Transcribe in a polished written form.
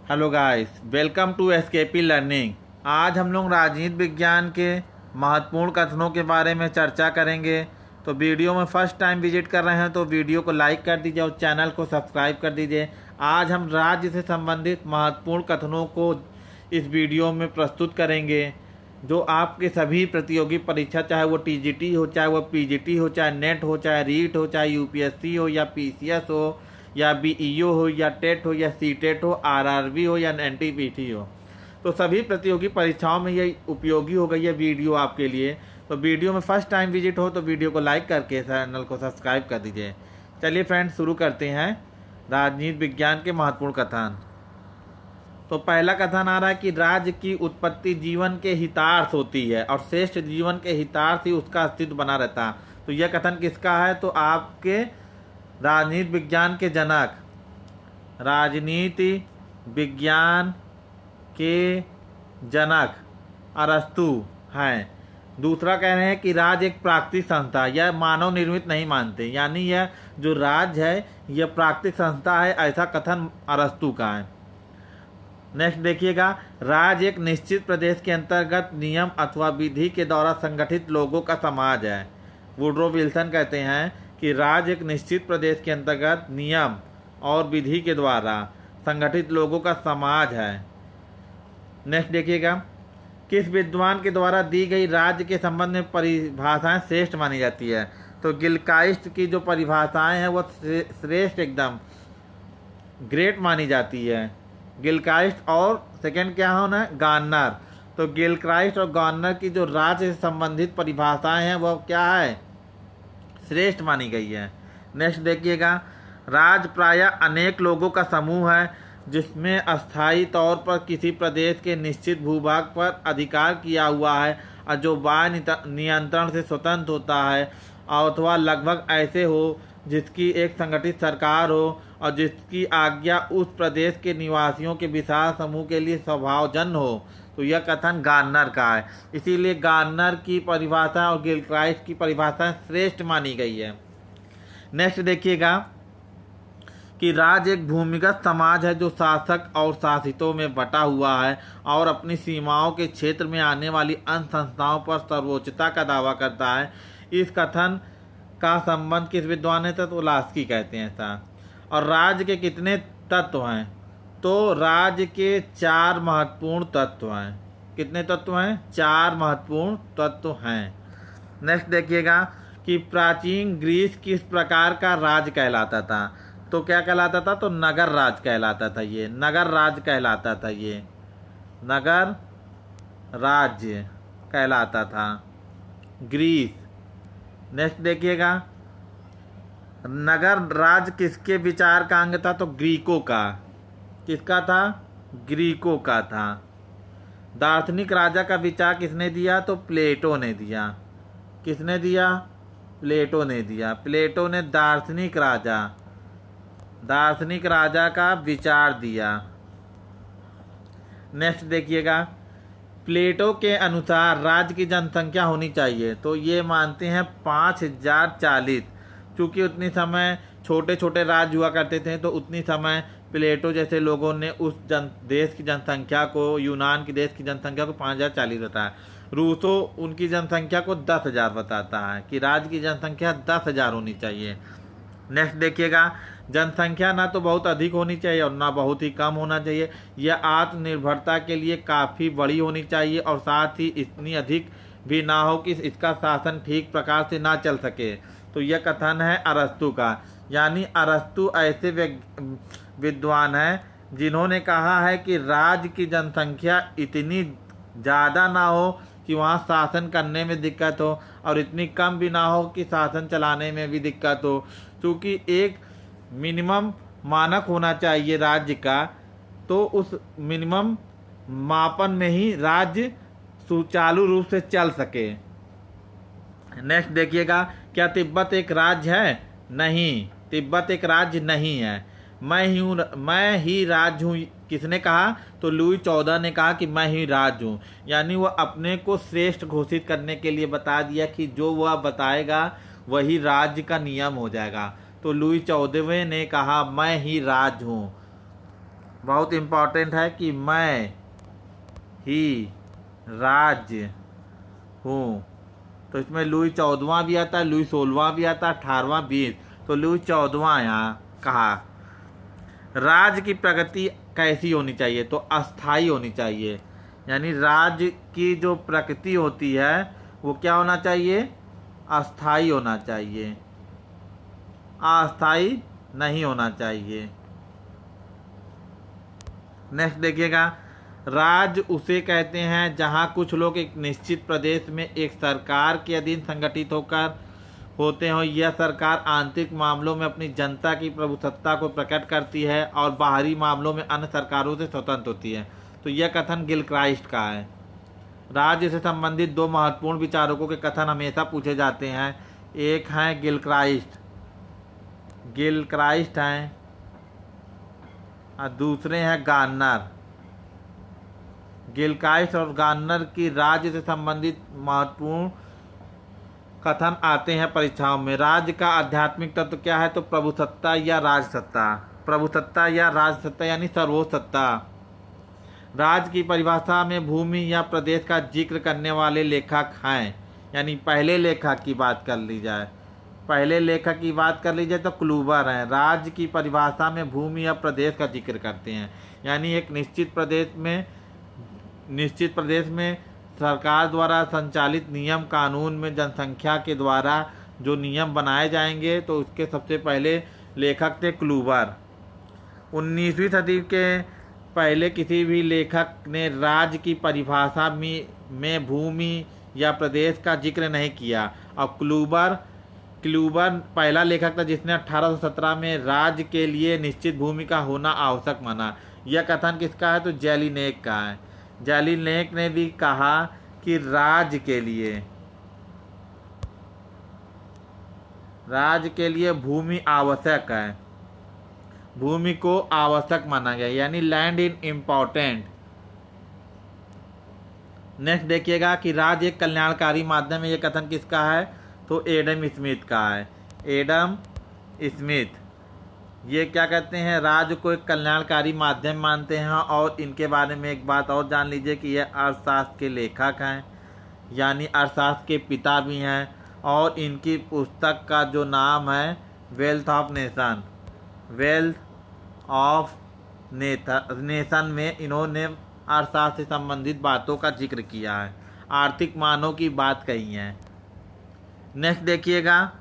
Hello guys, welcome to SKP learning. आज हम लोग राजनीति विज्ञान के महत्वपूर्ण कथनों के बारे में चर्चा करेंगे। तो वीडियो में फर्स्ट टाइम विजिट कर रहे हैं तो वीडियो को लाइक कर दीजिए और चैनल को सब्सक्राइब कर दीजिए। आज हम राज्य से संबंधित महत्वपूर्ण कथनों को इस वीडियो में प्रस्तुत करेंगे, जो आपके सभी प्रतियोगी परीक्षा, चाहे वो टीजीटी हो, चाहे वो पीजीटी हो, चाहे नेट हो, चाहे रीट हो, चाहे यूपीएससी हो या पीसीएस हो या बीईओ हो या टेट हो या सीटेट हो, आरआरबी हो या एनटीपीसी हो, तो सभी प्रतियोगी परीक्षाओं में ये उपयोगी हो गई है वीडियो आपके लिए। तो वीडियो में फर्स्ट टाइम विजिट हो तो वीडियो को लाइक करके चैनल को सब्सक्राइब कर दीजिए। चलिए फ्रेंड्स, शुरू करते हैं राजनीति विज्ञान के महत्वपूर्ण कथन। तो पहला कथन आ रहा है कि राज्य की उत्पत्ति जीवन के हितार्थ होती है और श्रेष्ठ जीवन के हितार्थ ही उसका अस्तित्व बना रहता है। तो यह कथन किसका है? तो आपके राजनीति विज्ञान के जनक, राजनीति विज्ञान के जनक अरस्तु हैं। दूसरा कह रहे हैं कि राज्य एक प्राकृतिक संस्था, यह मानव निर्मित नहीं मानते, यानी यह जो राज्य है यह प्राकृतिक संस्था है, ऐसा कथन अरस्तु का है। नेक्स्ट देखिएगा, राज्य एक निश्चित प्रदेश के अंतर्गत नियम अथवा विधि के द्वारा संगठित लोगों का समाज है। वुड्रो विल्सन कहते हैं कि राज्य एक निश्चित प्रदेश के अंतर्गत नियम और विधि के द्वारा संगठित लोगों का समाज है। नेक्स्ट देखिएगा, किस विद्वान के द्वारा दी गई राज्य के संबंध में परिभाषाएं श्रेष्ठ मानी जाती है? तो गिलक्राइस्ट की जो परिभाषाएं हैं वो श्रेष्ठ, एकदम ग्रेट मानी जाती है। गिलक्राइस्ट और सेकंड क्या होना है? गार्नर। तो गिलक्राइस्ट और गार्नर की जो राज्य से संबंधित परिभाषाएं हैं वो क्या है? श्रेष्ठ मानी गई है। नेक्स्ट देखिएगा, राज्य प्रायः अनेक लोगों का समूह है जिसमें अस्थायी तौर पर किसी प्रदेश के निश्चित भूभाग पर अधिकार किया हुआ है और जो बाह्य नियंत्रण से स्वतंत्र होता है, अथवा लगभग ऐसे हो जिसकी एक संगठित सरकार हो और जिसकी आज्ञा उस प्रदेश के निवासियों के विशाल समूह के लिए स्वभावजन्य हो। तो यह कथन गार्नर का है। इसीलिए गार्नर की परिभाषा और गिलक्राइस्ट की परिभाषा श्रेष्ठ मानी गई है। नेक्स्ट देखिएगा कि राज्य एक भूमिगत समाज है जो शासक और शासितों में बटा हुआ है और अपनी सीमाओं के क्षेत्र में आने वाली अन्य संस्थाओं पर सर्वोच्चता का दावा करता है। इस कथन का संबंध किस विद्वान है? तो लास्की कहते हैं ऐसा। और राज्य के कितने तत्व हैं? तो राज्य के 4 महत्वपूर्ण तत्व हैं। कितने तत्व हैं? 4 महत्वपूर्ण तत्व हैं। नेक्स्ट देखिएगा कि प्राचीन ग्रीस किस प्रकार का राज्य कहलाता था? तो क्या कहलाता था? तो नगर राज्य कहलाता था। ये नगर राज्य कहलाता था। ये नगर राज्य कहलाता था ग्रीस। नेक्स्ट देखिएगा, नगर राज्य किसके विचार का अंग था? तो ग्रीकों का। किसका था? ग्रीकों का था। दार्शनिक राजा का विचार किसने दिया? तो प्लेटो ने दिया। किसने दिया? प्लेटो ने दिया। प्लेटो ने दार्शनिक राजा का विचार दिया। नेक्स्ट देखिएगा, प्लेटो के अनुसार राज्य की जनसंख्या होनी चाहिए। तो ये मानते हैं 5040। चूँकि उतनी समय छोटे छोटे राज्य हुआ करते थे तो उतनी समय प्लेटो जैसे लोगों ने उस देश की जनसंख्या को, यूनान की देश की जनसंख्या को 5040 बताया। रूसो उनकी जनसंख्या को 10,000 बताता है कि राज्य की जनसंख्या 10,000 होनी चाहिए। नेक्स्ट देखिएगा, जनसंख्या ना तो बहुत अधिक होनी चाहिए और ना बहुत ही कम होना चाहिए। यह आत्मनिर्भरता के लिए काफ़ी बड़ी होनी चाहिए और साथ ही इतनी अधिक भी ना हो कि इसका शासन ठीक प्रकार से ना चल सके। तो यह कथन है अरस्तु का। यानी अरस्तु ऐसे विद्वान हैं जिन्होंने कहा है कि राज्य की जनसंख्या इतनी ज़्यादा ना हो कि वहाँ शासन करने में दिक्कत हो और इतनी कम भी ना हो कि शासन चलाने में भी दिक्कत हो। क्योंकि एक मिनिमम मानक होना चाहिए राज्य का, तो उस मिनिमम मापन में ही राज्य सुचारू रूप से चल सके। नेक्स्ट देखिएगा, क्या तिब्बत एक राज्य है? नहीं, तिब्बत एक राज्य नहीं है। मैं ही राज्य हूँ। किसने कहा? तो लुई 14 ने कहा कि मैं ही राज्य हूँ। यानी वह अपने को श्रेष्ठ घोषित करने के लिए बता दिया कि जो वह बताएगा वही राज्य का नियम हो जाएगा। तो लुई 14वें ने कहा मैं ही राज हूँ। बहुत इम्पोर्टेंट है कि मैं ही राज्य हूँ। तो इसमें लुई 14वां भी आता है, लुई 16वां भी आता है, 18वां 20। तो लुई 14वां यहाँ कहा राज्य की प्रगति कैसी होनी चाहिए, तो अस्थाई होनी चाहिए। यानी राज्य की जो प्रगति होती है वो क्या होना चाहिए, अस्थाई होना चाहिए, अस्थाई नहीं होना चाहिए। नेक्स्ट देखिएगा, राज्य उसे कहते हैं जहां कुछ लोग एक निश्चित प्रदेश में एक सरकार के अधीन संगठित होकर होते हो। यह सरकार आंतरिक मामलों में अपनी जनता की प्रभुसत्ता को प्रकट करती है और बाहरी मामलों में अन्य सरकारों से स्वतंत्र होती है। तो यह कथन गिलक्राइस्ट का है। राज्य से संबंधित दो महत्वपूर्ण विचारकों के कथन हमेशा पूछे जाते हैं। एक हैं गिलक्राइस्ट हैं और दूसरे हैं गार्नर। गिलक्राइस्ट और गार्नर की राज्य से संबंधित महत्वपूर्ण कथन आते हैं परीक्षाओं में। राज्य का आध्यात्मिक तत्व क्या है, तो प्रभुसत्ता या राजसत्ता। प्रभुसत्ता या राजसत्ता यानी सर्वोच्च सत्ता। राज्य की परिभाषा में भूमि या प्रदेश का जिक्र करने वाले लेखक हैं। यानी पहले लेखक की बात कर ली जाए, तो क्लूबर हैं। राज्य की परिभाषा में भूमि या प्रदेश का जिक्र करते हैं। यानी एक निश्चित प्रदेश में सरकार द्वारा संचालित नियम कानून में जनसंख्या के द्वारा जो नियम बनाए जाएंगे, तो उसके सबसे पहले लेखक थे क्लूबर। 19वीं सदी के पहले किसी भी लेखक ने राज्य की परिभाषा में भूमि या प्रदेश का जिक्र नहीं किया। और क्लूबर पहला लेखक था जिसने 1817 में राज्य के लिए निश्चित भूमि का होना आवश्यक माना। यह कथन किसका है, तो जेलिनेक का है। जेलिनेक ने भी कहा कि राज्य के लिए भूमि आवश्यक है, भूमि को आवश्यक माना गया, यानी लैंड इन इम्पोर्टेंट। नेक्स्ट देखिएगा कि राज्य एक कल्याणकारी माध्यम है। यह कथन किसका है, तो एडम स्मिथ का है। एडम स्मिथ ये क्या कहते हैं, राज्य को एक कल्याणकारी माध्यम मानते हैं। और इनके बारे में एक बात और जान लीजिए कि यह अर्थशास्त्र के लेखक हैं, यानी अर्थशास्त्र के पिता भी हैं। और इनकी पुस्तक का जो नाम है वेल्थ ऑफ नेशन में इन्होंने अर्थशास्त्र से संबंधित बातों का जिक्र किया है, आर्थिक मानों की बात कही है। नेक्स्ट देखिएगा